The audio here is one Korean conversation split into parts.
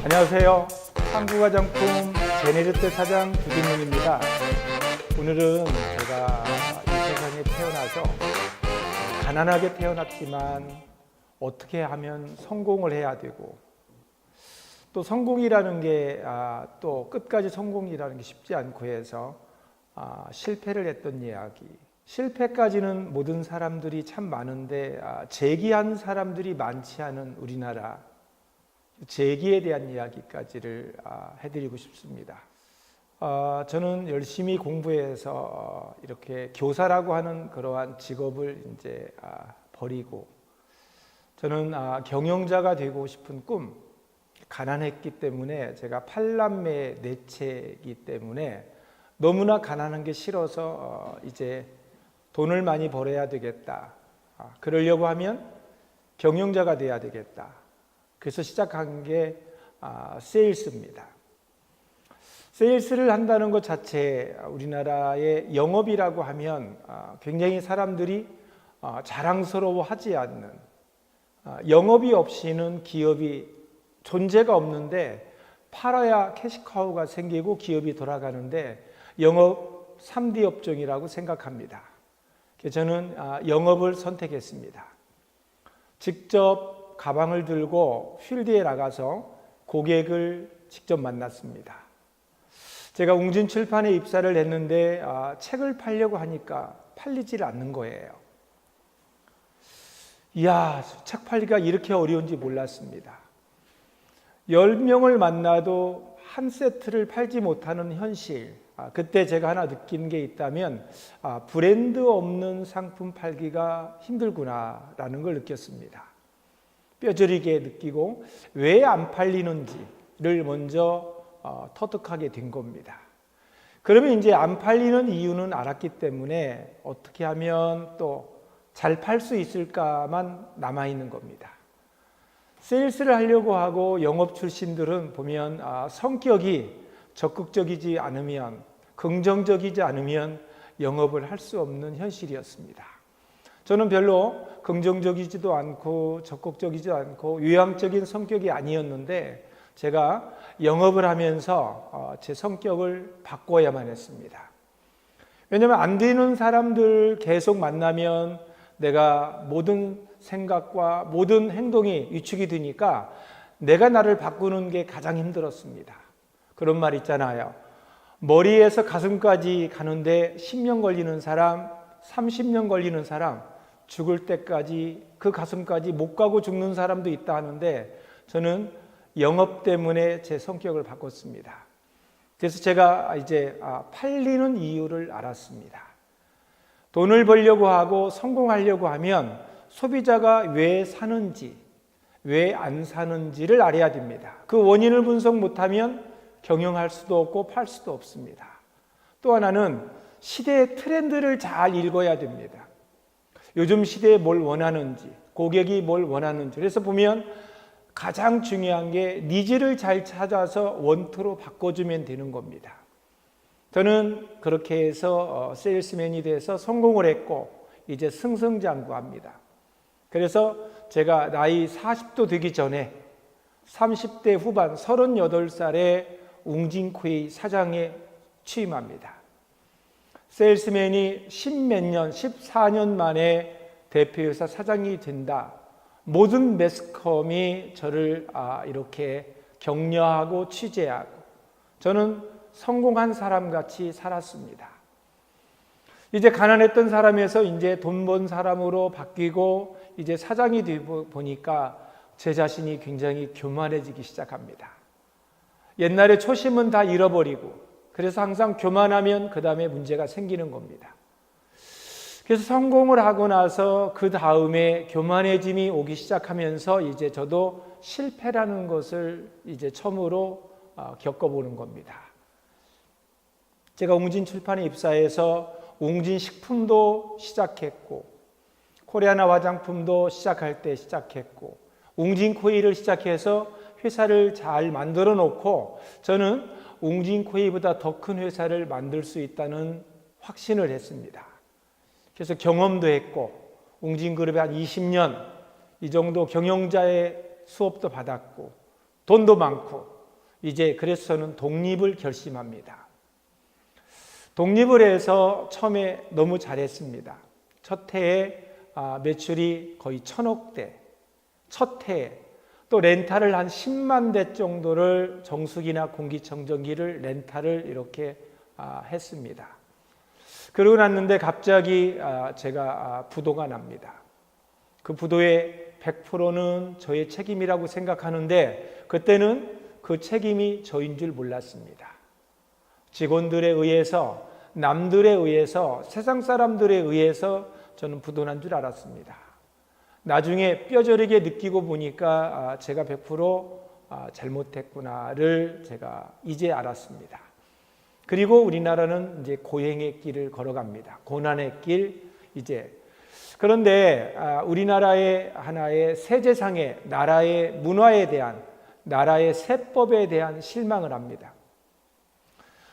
안녕하세요. 한국화장품 제네르트 사장 주진문입니다. 오늘은 제가 이 세상에 태어나서 가난하게 태어났지만 어떻게 하면 성공을 해야 되고, 또 성공이라는 게 또 끝까지 성공이라는 게 쉽지 않고 해서 실패를 했던 이야기. 실패까지는 모든 사람들이 참 많은데 재기한 사람들이 많지 않은 우리나라, 재기에 대한 이야기까지를 해드리고 싶습니다. 저는 열심히 공부해서 이렇게 교사라고 하는 그러한 직업을 이제 버리고, 저는 경영자가 되고 싶은 꿈, 가난했기 때문에, 제가 8남매 넷째이기 때문에 너무나 가난한 게 싫어서 이제 돈을 많이 벌어야 되겠다. 그러려고 하면 경영자가 돼야 되겠다. 그래서 시작한 게 세일스입니다. 세일스를 한다는 것 자체, 우리나라의 영업이라고 하면 굉장히 사람들이 자랑스러워하지 않는, 영업이 없이는 기업이 존재가 없는데, 팔아야 캐시카우가 생기고 기업이 돌아가는데 영업 3D 업종이라고 생각합니다. 그래서 저는 영업을 선택했습니다. 직접 가방을 들고 필드에 나가서 고객을 직접 만났습니다. 제가 웅진출판에 입사를 했는데 책을 팔려고 하니까 팔리질 않는 거예요. 이야, 책 팔기가 이렇게 어려운지 몰랐습니다. 10명을 만나도 한 세트를 팔지 못하는 현실. 그때 제가 하나 느낀 게 있다면 브랜드 없는 상품 팔기가 힘들구나라는 걸 느꼈습니다. 뼈저리게 느끼고 왜 안 팔리는지를 먼저 터득하게 된 겁니다. 그러면 이제 안 팔리는 이유는 알았기 때문에 어떻게 하면 또 잘 팔 수 있을까만 남아있는 겁니다. 세일스를 하려고 하고 영업 출신들은 보면 성격이 적극적이지 않으면, 긍정적이지 않으면 영업을 할 수 없는 현실이었습니다. 저는 별로 긍정적이지도 않고 적극적이지도 않고 외향적인 성격이 아니었는데, 제가 영업을 하면서 제 성격을 바꿔야만 했습니다. 왜냐하면 안 되는 사람들 계속 만나면 내가 모든 생각과 모든 행동이 위축이 되니까 내가 나를 바꾸는 게 가장 힘들었습니다. 그런 말 있잖아요. 머리에서 가슴까지 가는데 10년 걸리는 사람, 30년 걸리는 사람, 죽을 때까지 그 가슴까지 못 가고 죽는 사람도 있다 하는데, 저는 영업 때문에 제 성격을 바꿨습니다. 그래서 제가 이제 팔리는 이유를 알았습니다. 돈을 벌려고 하고 성공하려고 하면 소비자가 왜 사는지, 왜 안 사는지를 알아야 됩니다. 그 원인을 분석 못하면 경영할 수도 없고 팔 수도 없습니다. 또 하나는 시대의 트렌드를 잘 읽어야 됩니다. 요즘 시대에 뭘 원하는지, 고객이 뭘 원하는지. 그래서 보면 가장 중요한 게 니즈를 잘 찾아서 원투로 바꿔주면 되는 겁니다. 저는 그렇게 해서 세일스맨이 돼서 성공을 했고 이제 승승장구합니다. 그래서 제가 나이 40도 되기 전에 30대 후반 38살에 웅진코웨이 사장에 취임합니다. 세일스맨이 10몇 년, 14년 만에 대표이사 사장이 된다. 모든 매스컴이 저를 이렇게 격려하고 취재하고, 저는 성공한 사람같이 살았습니다. 이제 가난했던 사람에서 이제 돈 번 사람으로 바뀌고 이제 사장이 되고 보니까 제 자신이 굉장히 교만해지기 시작합니다. 옛날에 초심은 다 잃어버리고, 그래서 항상 교만하면 그 다음에 문제가 생기는 겁니다. 그래서 성공을 하고 나서 그 다음에 교만해짐이 오기 시작하면서 이제 저도 실패라는 것을 이제 처음으로 겪어보는 겁니다. 제가 웅진출판에 입사해서 웅진식품도 시작했고, 코리아나 화장품도 시작할 때 시작했고, 웅진코웨이를 시작해서 회사를 잘 만들어 놓고 저는 웅진코이보다 더 큰 회사를 만들 수 있다는 확신을 했습니다. 그래서 경험도 했고 웅진그룹에 한 20년 이 정도 경영자의 수업도 받았고 돈도 많고 이제 그래서 저는 독립을 결심합니다. 독립을 해서 처음에 너무 잘했습니다. 첫 해에 매출이 거의 1,000억대, 첫 해에 또 렌탈을 한 10만 대 정도를 정수기나 공기청정기를 렌탈을 이렇게 했습니다. 그러고 났는데 갑자기 제가 부도가 납니다. 그 부도의 100%는 저의 책임이라고 생각하는데 그때는 그 책임이 저인 줄 몰랐습니다. 직원들에 의해서, 남들에 의해서, 세상 사람들에 의해서 저는 부도난 줄 알았습니다. 나중에 뼈저리게 느끼고 보니까 제가 100% 잘못했구나를 제가 이제 알았습니다. 그리고 우리나라는 이제 고행의 길을 걸어갑니다. 고난의 길 이제. 그런데 우리나라의 하나의 세제상의 나라의 문화에 대한 나라의 세법에 대한 실망을 합니다.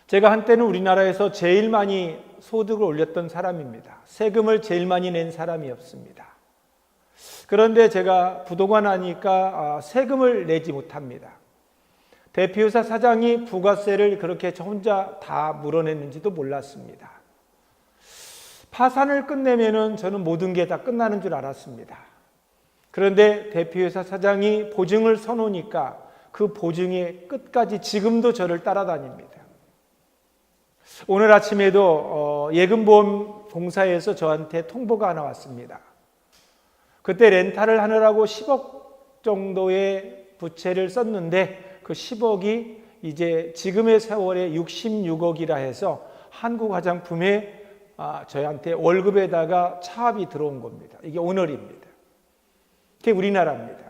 제가 한때는 우리나라에서 제일 많이 소득을 올렸던 사람입니다. 세금을 제일 많이 낸 사람이었습니다. 그런데 제가 부도가 나니까 세금을 내지 못합니다. 대표이사 사장이 부가세를 그렇게 저 혼자 다 물어냈는지도 몰랐습니다. 파산을 끝내면은 저는 모든 게 다 끝나는 줄 알았습니다. 그런데 대표이사 사장이 보증을 서놓으니까 그 보증의 끝까지 지금도 저를 따라다닙니다. 오늘 아침에도 예금보험 공사에서 저한테 통보가 하나 왔습니다. 그때 렌탈을 하느라고 10억 정도의 부채를 썼는데 그 10억이 이제 지금의 세월에 66억이라 해서 한국화장품에 저희한테 월급에다가 차압이 들어온 겁니다. 이게 오늘입니다. 그게 우리나라입니다.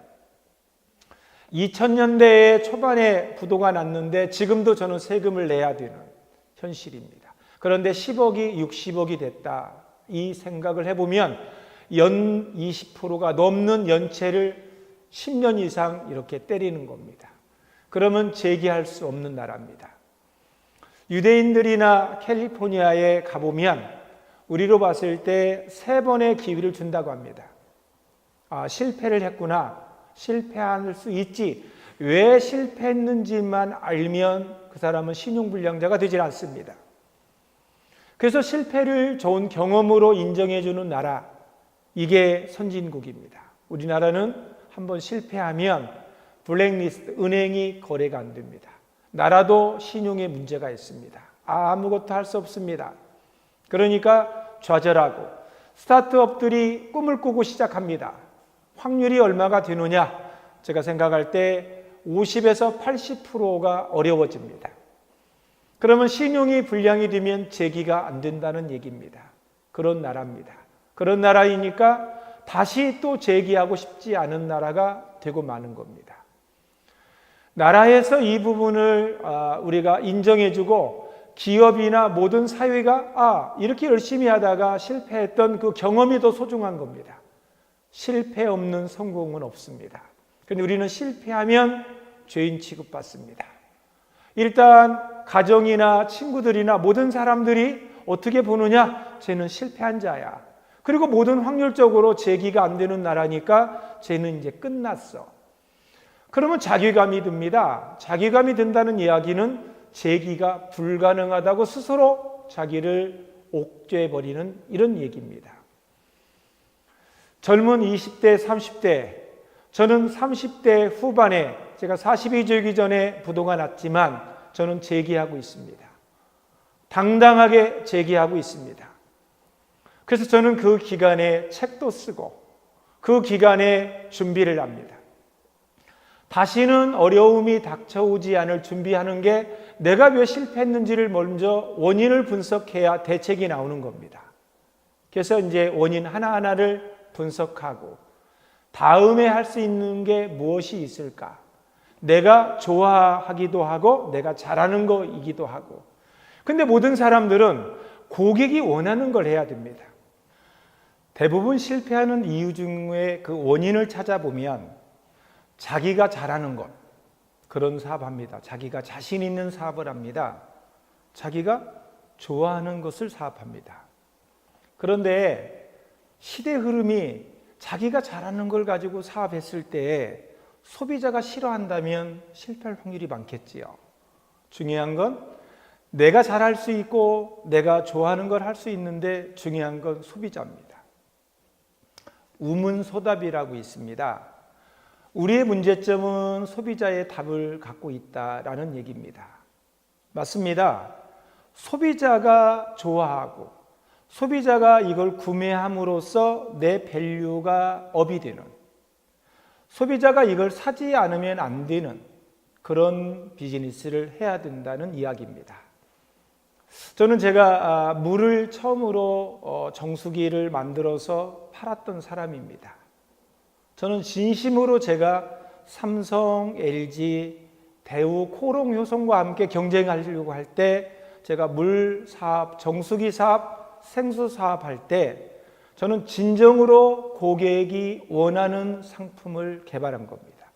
2000년대에 초반에 부도가 났는데 지금도 저는 세금을 내야 되는 현실입니다. 그런데 10억이 60억이 됐다. 이 생각을 해보면 연 20%가 넘는 연체를 10년 이상 이렇게 때리는 겁니다. 그러면 재기할 수 없는 나라입니다. 유대인들이나 캘리포니아에 가보면 우리로 봤을 때 3번의 기회를 준다고 합니다. 실패를 했구나. 실패할 수 있지. 왜 실패했는지만 알면 그 사람은 신용불량자가 되질 않습니다. 그래서 실패를 좋은 경험으로 인정해주는 나라, 이게 선진국입니다. 우리나라는 한번 실패하면 블랙리스트, 은행이 거래가 안 됩니다. 나라도 신용에 문제가 있습니다. 아무것도 할 수 없습니다. 그러니까 좌절하고 스타트업들이 꿈을 꾸고 시작합니다. 확률이 얼마가 되느냐? 제가 생각할 때 50에서 80%가 어려워집니다. 그러면 신용이 불량이 되면 재기가 안 된다는 얘기입니다. 그런 나라입니다. 그런 나라이니까 다시 또 재기하고 싶지 않은 나라가 되고 마는 겁니다. 나라에서 이 부분을 우리가 인정해주고 기업이나 모든 사회가 이렇게 열심히 하다가 실패했던 그 경험이 더 소중한 겁니다. 실패 없는 성공은 없습니다. 그런데 우리는 실패하면 죄인 취급받습니다. 일단 가정이나 친구들이나 모든 사람들이 어떻게 보느냐? 쟤는 실패한 자야. 그리고 모든 확률적으로 재기가 안 되는 나라니까 쟤는 이제 끝났어. 그러면 자괴감이 듭니다. 자괴감이 든다는 이야기는 재기가 불가능하다고 스스로 자기를 옥죄해버리는 이런 얘기입니다. 젊은 20대, 30대, 저는 30대 후반에 제가 40이 되기 전에 부도가 났지만 저는 재기하고 있습니다. 당당하게 재기하고 있습니다. 그래서 저는 그 기간에 책도 쓰고 그 기간에 준비를 합니다. 다시는 어려움이 닥쳐오지 않을 준비하는 게 내가 왜 실패했는지를 먼저 원인을 분석해야 대책이 나오는 겁니다. 그래서 이제 원인 하나하나를 분석하고 다음에 할 수 있는 게 무엇이 있을까? 내가 좋아하기도 하고 내가 잘하는 거이기도 하고. 근데 모든 사람들은 고객이 원하는 걸 해야 됩니다. 대부분 실패하는 이유 중에 그 원인을 찾아보면 자기가 잘하는 것, 그런 사업합니다. 자기가 자신 있는 사업을 합니다. 자기가 좋아하는 것을 사업합니다. 그런데 시대 흐름이 자기가 잘하는 걸 가지고 사업했을 때 소비자가 싫어한다면 실패할 확률이 많겠지요. 중요한 건 내가 잘할 수 있고 내가 좋아하는 걸 할 수 있는데 중요한 건 소비자입니다. 우문소답이라고 있습니다. 우리의 문제점은 소비자의 답을 갖고 있다라는 얘기입니다. 맞습니다. 소비자가 좋아하고 소비자가 이걸 구매함으로써 내 밸류가 업이 되는, 소비자가 이걸 사지 않으면 안 되는 그런 비즈니스를 해야 된다는 이야기입니다. 저는 제가 물을 처음으로 정수기를 만들어서 팔았던 사람입니다. 저는 진심으로 제가 삼성, LG, 대우, 코롱, 효성과 함께 경쟁하려고 할 때, 제가 물 사업, 정수기 사업, 생수 사업 할 때 저는 진정으로 고객이 원하는 상품을 개발한 겁니다.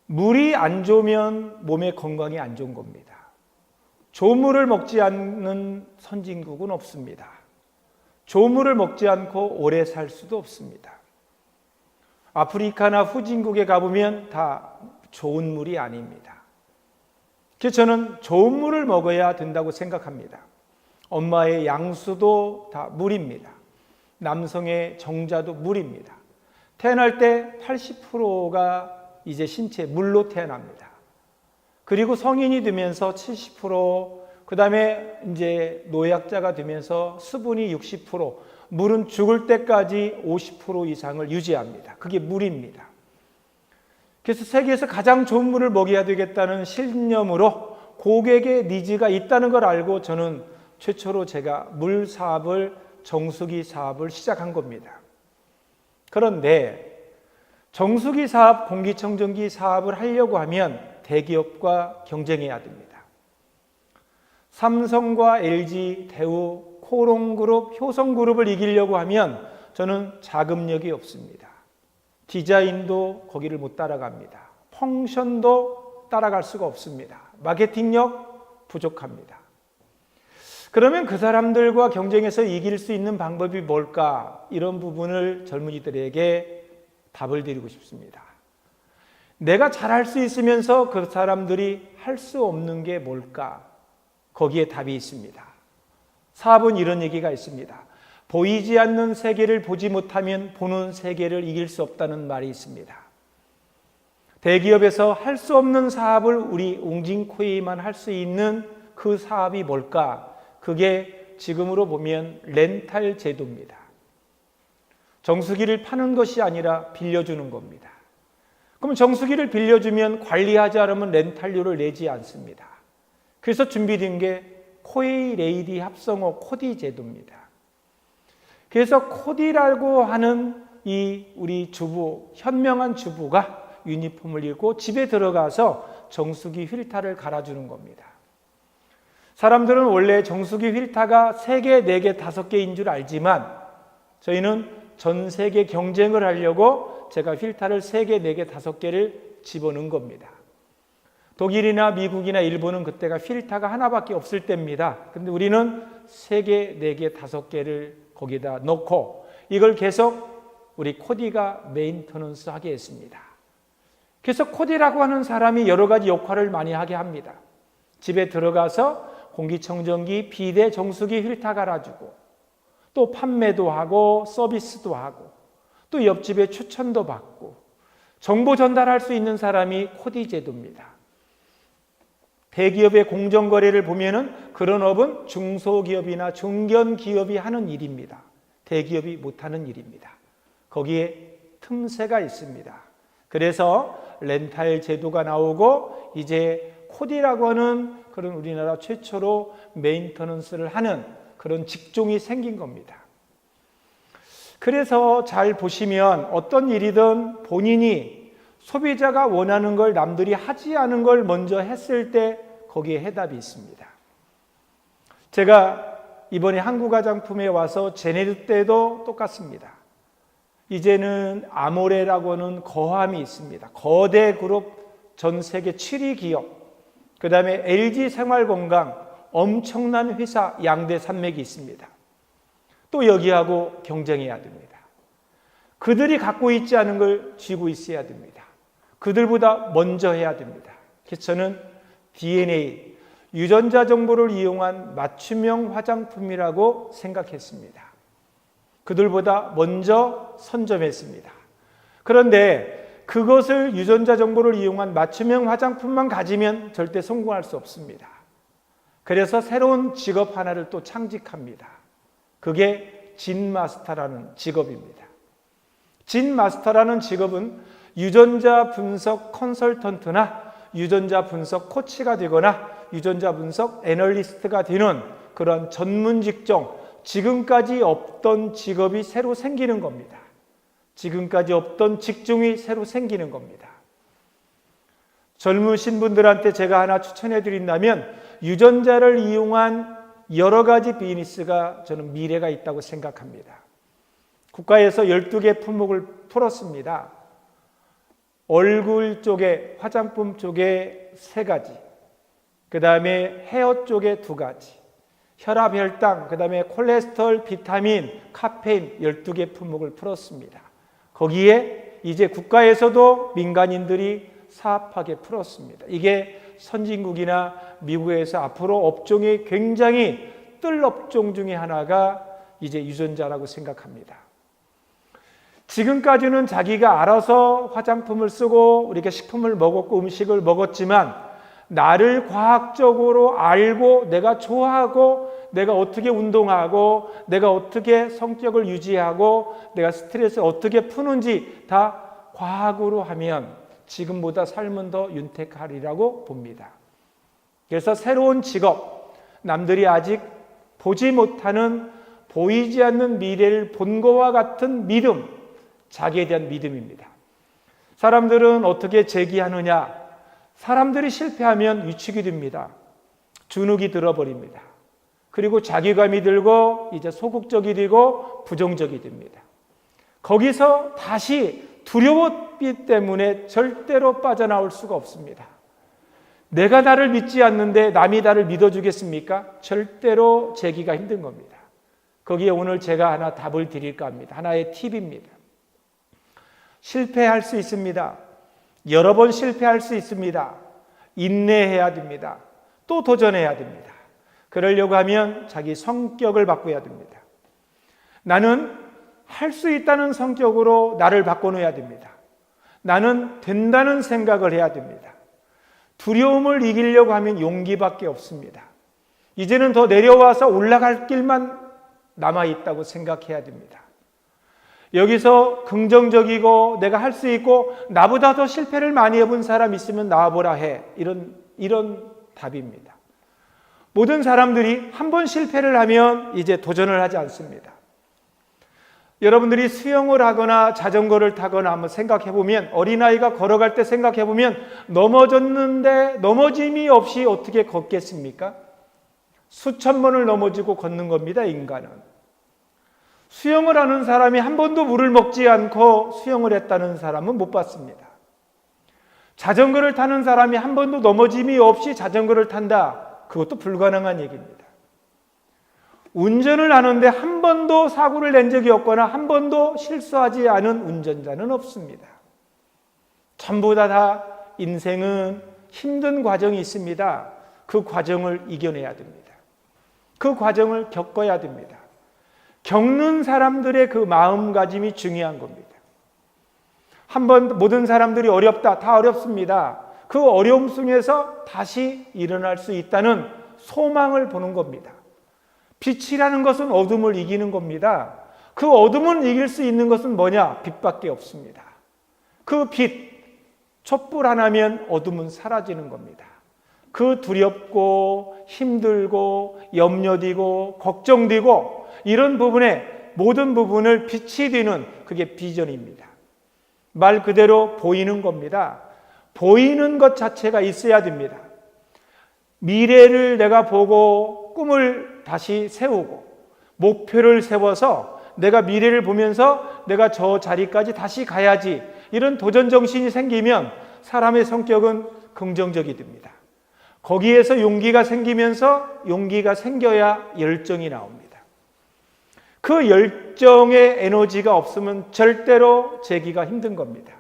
물이 안 좋으면 몸의 건강이 안 좋은 겁니다. 좋은 물을 먹지 않는 선진국은 없습니다. 좋은 물을 먹지 않고 오래 살 수도 없습니다. 아프리카나 후진국에 가보면 다 좋은 물이 아닙니다. 그래서 저는 좋은 물을 먹어야 된다고 생각합니다. 엄마의 양수도 다 물입니다. 남성의 정자도 물입니다. 태어날 때 80%가 이제 신체 물로 태어납니다. 그리고 성인이 되면서 70%, 그 다음에 이제 노약자가 되면서 수분이 60%, 물은 죽을 때까지 50% 이상을 유지합니다. 그게 물입니다. 그래서 세계에서 가장 좋은 물을 먹여야 되겠다는 신념으로 고객의 니즈가 있다는 걸 알고 저는 최초로 제가 물 사업을, 정수기 사업을 시작한 겁니다. 그런데 정수기 사업, 공기청정기 사업을 하려고 하면 대기업과 경쟁해야 됩니다. 삼성과 LG, 대우, 코롱그룹, 효성그룹을 이기려고 하면 저는 자금력이 없습니다. 디자인도 거기를 못 따라갑니다. 펑션도 따라갈 수가 없습니다. 마케팅력 부족합니다. 그러면 그 사람들과 경쟁해서 이길 수 있는 방법이 뭘까? 이런 부분을 젊은이들에게 답을 드리고 싶습니다. 내가 잘할 수 있으면서 그 사람들이 할 수 없는 게 뭘까? 거기에 답이 있습니다. 사업은 이런 얘기가 있습니다. 보이지 않는 세계를 보지 못하면 보는 세계를 이길 수 없다는 말이 있습니다. 대기업에서 할 수 없는 사업을 우리 웅진코이만 할 수 있는 그 사업이 뭘까? 그게 지금으로 보면 렌탈 제도입니다. 정수기를 파는 것이 아니라 빌려주는 겁니다. 그럼 정수기를 빌려주면 관리하지 않으면 렌탈료를 내지 않습니다. 그래서 준비된 게 코이 레이디 합성어 코디 제도입니다. 그래서 코디라고 하는 이 우리 주부, 현명한 주부가 유니폼을 입고 집에 들어가서 정수기 필터를 갈아주는 겁니다. 사람들은 원래 정수기 필터가 3개, 4개, 5개인 줄 알지만 저희는 전 세계 경쟁을 하려고 제가 필터를 3개, 4개, 5개를 집어넣은 겁니다. 독일이나 미국이나 일본은 그때가 필터가 하나밖에 없을 때입니다. 근데 우리는 3개, 4개, 5개를 거기다 넣고 이걸 계속 우리 코디가 메인터넌스 하게 했습니다. 그래서 코디라고 하는 사람이 여러 가지 역할을 많이 하게 합니다. 집에 들어가서 공기청정기, 비대, 정수기 필터 갈아주고 또 판매도 하고 서비스도 하고 또 옆집에 추천도 받고 정보 전달할 수 있는 사람이 코디 제도입니다. 대기업의 공정거래를 보면은 그런 업은 중소기업이나 중견기업이 하는 일입니다. 대기업이 못하는 일입니다. 거기에 틈새가 있습니다. 그래서 렌탈 제도가 나오고 이제 코디라고 하는 그런 우리나라 최초로 메인터넌스를 하는 그런 직종이 생긴 겁니다. 그래서 잘 보시면 어떤 일이든 본인이 소비자가 원하는 걸 남들이 하지 않은 걸 먼저 했을 때 거기에 해답이 있습니다. 제가 이번에 한국화장품에 와서 제네르 때도 똑같습니다. 이제는 아모레라고 하는 거함이 있습니다. 거대 그룹 전 세계 7위 기업, 그 다음에 LG 생활건강, 엄청난 회사 양대 산맥이 있습니다. 또 여기하고 경쟁해야 됩니다. 그들이 갖고 있지 않은 걸 쥐고 있어야 됩니다. 그들보다 먼저 해야 됩니다. 그래서 저는 DNA, 유전자 정보를 이용한 맞춤형 화장품이라고 생각했습니다. 그들보다 먼저 선점했습니다. 그런데 그것을 유전자 정보를 이용한 맞춤형 화장품만 가지면 절대 성공할 수 없습니다. 그래서 새로운 직업 하나를 또 창직합니다. 그게 진마스터라는 직업입니다. 진마스터라는 직업은 유전자 분석 컨설턴트나 유전자 분석 코치가 되거나 유전자 분석 애널리스트가 되는 그런 전문 직종, 지금까지 없던 직업이 새로 생기는 겁니다. 지금까지 없던 직종이 새로 생기는 겁니다. 젊으신 분들한테 제가 하나 추천해 드린다면 유전자를 이용한 여러 가지 비즈니스가 저는 미래가 있다고 생각합니다. 국가에서 12개 품목을 풀었습니다. 얼굴 쪽에, 화장품 쪽에 3가지, 그 다음에 헤어 쪽에 2가지, 혈압, 혈당, 그 다음에 콜레스테롤, 비타민, 카페인 12개 품목을 풀었습니다. 거기에 이제 국가에서도 민간인들이 사업하게 풀었습니다. 이게 선진국이나 미국에서 앞으로 업종이 굉장히 뜰 업종 중에 하나가 이제 유전자라고 생각합니다. 지금까지는 자기가 알아서 화장품을 쓰고 우리가 식품을 먹었고 음식을 먹었지만 나를 과학적으로 알고 내가 좋아하고 내가 어떻게 운동하고 내가 어떻게 성격을 유지하고 내가 스트레스를 어떻게 푸는지 다 과학으로 하면 지금보다 삶은 더 윤택하리라고 봅니다. 그래서 새로운 직업, 남들이 아직 보지 못하는 보이지 않는 미래를 본 것과 같은 믿음, 자기에 대한 믿음입니다. 사람들은 어떻게 제기하느냐? 사람들이 실패하면 위축이 됩니다. 주눅이 들어버립니다. 그리고 자기감이 들고 이제 소극적이 되고 부정적이 됩니다. 거기서 다시 두려웠기 때문에 절대로 빠져나올 수가 없습니다. 내가 나를 믿지 않는데 남이 나를 믿어주겠습니까? 절대로 제기가 힘든 겁니다. 거기에 오늘 제가 하나 답을 드릴까 합니다. 하나의 팁입니다. 실패할 수 있습니다. 여러 번 실패할 수 있습니다. 인내해야 됩니다. 또 도전해야 됩니다. 그러려고 하면 자기 성격을 바꿔야 됩니다. 나는 할 수 있다는 성격으로 나를 바꿔놓아야 됩니다. 나는 된다는 생각을 해야 됩니다. 두려움을 이기려고 하면 용기밖에 없습니다. 이제는 더 내려와서 올라갈 길만 남아있다고 생각해야 됩니다. 여기서 긍정적이고 내가 할 수 있고 나보다 더 실패를 많이 해본 사람 있으면 나와보라 해. 이런 답입니다. 모든 사람들이 한 번 실패를 하면 이제 도전을 하지 않습니다. 여러분들이 수영을 하거나 자전거를 타거나 한번 생각해 보면 어린아이가 걸어갈 때 생각해 보면 넘어졌는데 넘어짐이 없이 어떻게 걷겠습니까? 수천 번을 넘어지고 걷는 겁니다, 인간은. 수영을 하는 사람이 한 번도 물을 먹지 않고 수영을 했다는 사람은 못 봤습니다. 자전거를 타는 사람이 한 번도 넘어짐이 없이 자전거를 탄다. 그것도 불가능한 얘기입니다. 운전을 하는데 한 번도 사고를 낸 적이 없거나 한 번도 실수하지 않은 운전자는 없습니다. 전부 다 인생은 힘든 과정이 있습니다. 그 과정을 이겨내야 됩니다. 그 과정을 겪어야 됩니다. 겪는 사람들의 그 마음가짐이 중요한 겁니다. 한번 모든 사람들이 어렵다, 다 어렵습니다. 그 어려움 속에서 다시 일어날 수 있다는 소망을 보는 겁니다. 빛이라는 것은 어둠을 이기는 겁니다. 그 어둠을 이길 수 있는 것은 뭐냐? 빛밖에 없습니다. 그 빛, 촛불 하나면 어둠은 사라지는 겁니다. 그 두렵고 힘들고 염려되고 걱정되고 이런 부분에 모든 부분을 빛이 되는 그게 비전입니다. 말 그대로 보이는 겁니다. 보이는 것 자체가 있어야 됩니다. 미래를 내가 보고 꿈을 다시 세우고 목표를 세워서 내가 미래를 보면서 내가 저 자리까지 다시 가야지 이런 도전 정신이 생기면 사람의 성격은 긍정적이 됩니다. 거기에서 용기가 생기면서 용기가 생겨야 열정이 나옵니다. 그 열정의 에너지가 없으면 절대로 재기가 힘든 겁니다.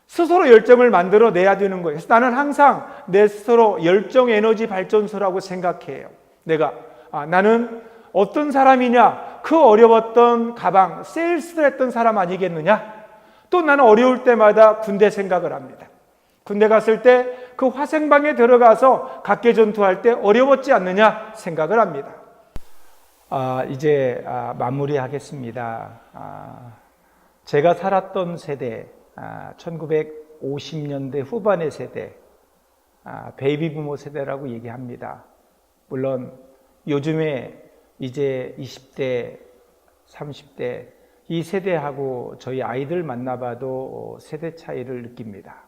스스로 열정을 만들어내야 되는 거예요. 그래서 나는 항상 내 스스로 열정 에너지 발전소라고 생각해요. 나는 어떤 사람이냐? 그 어려웠던 가방, 세일스를 했던 사람 아니겠느냐? 또 나는 어려울 때마다 군대 생각을 합니다. 군대 갔을 때 그 화생방에 들어가서 각계전투할 때 어려웠지 않느냐 생각을 합니다. 이제 마무리하겠습니다. 제가 살았던 세대, 1950년대 후반의 세대, 베이비 부모 세대라고 얘기합니다. 물론 요즘에 이제 20대, 30대 이 세대하고 저희 아이들 만나봐도 세대 차이를 느낍니다.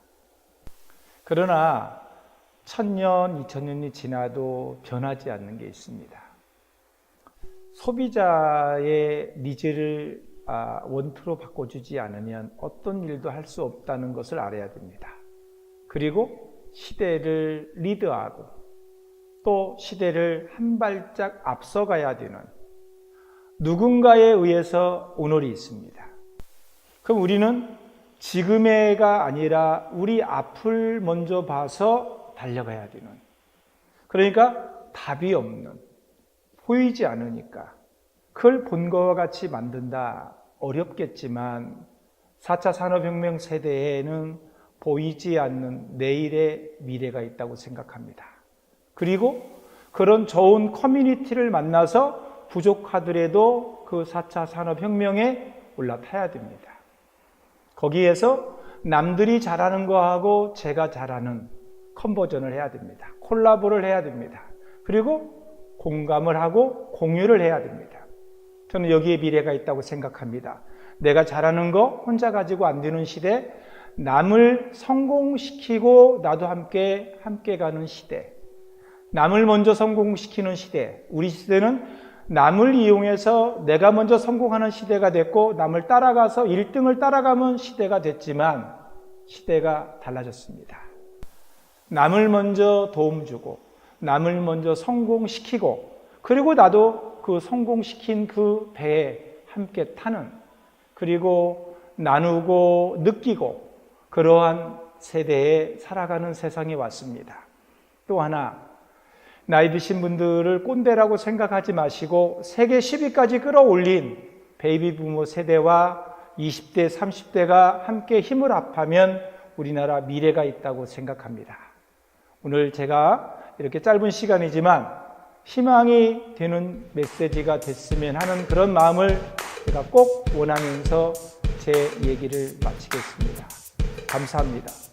그러나 1000년, 2000년이 지나도 변하지 않는 게 있습니다. 소비자의 니즈를 원투로 바꿔주지 않으면 어떤 일도 할 수 없다는 것을 알아야 됩니다. 그리고 시대를 리드하고 또 시대를 한 발짝 앞서가야 되는 누군가에 의해서 오늘이 있습니다. 그럼 우리는 지금의가 아니라 우리 앞을 먼저 봐서 달려가야 되는, 그러니까 답이 없는, 보이지 않으니까 그걸 본 것과 같이 만든다. 어렵겠지만 4차 산업혁명 세대에는 보이지 않는 내일의 미래가 있다고 생각합니다. 그리고 그런 좋은 커뮤니티를 만나서 부족하더라도 그 4차 산업혁명에 올라타야 됩니다. 거기에서 남들이 잘하는 거하고 제가 잘하는 컨버전을 해야 됩니다. 콜라보를 해야 됩니다. 그리고 공감을 하고 공유를 해야 됩니다. 저는 여기에 미래가 있다고 생각합니다. 내가 잘하는 거 혼자 가지고 안 되는 시대, 남을 성공시키고 나도 함께 가는 시대, 남을 먼저 성공시키는 시대. 우리 시대는 남을 이용해서 내가 먼저 성공하는 시대가 됐고 남을 따라가서 1등을 따라가면 시대가 됐지만 시대가 달라졌습니다. 남을 먼저 도움 주고 남을 먼저 성공시키고 그리고 나도 그 성공시킨 그 배에 함께 타는, 그리고 나누고 느끼고 그러한 세대에 살아가는 세상이 왔습니다. 또 하나, 나이 드신 분들을 꼰대라고 생각하지 마시고 세계 10위까지 끌어올린 베이비 부모 세대와 20대, 30대가 함께 힘을 합하면 우리나라 미래가 있다고 생각합니다. 오늘 제가 이렇게 짧은 시간이지만 희망이 되는 메시지가 됐으면 하는 그런 마음을 제가 꼭 원하면서 제 얘기를 마치겠습니다. 감사합니다.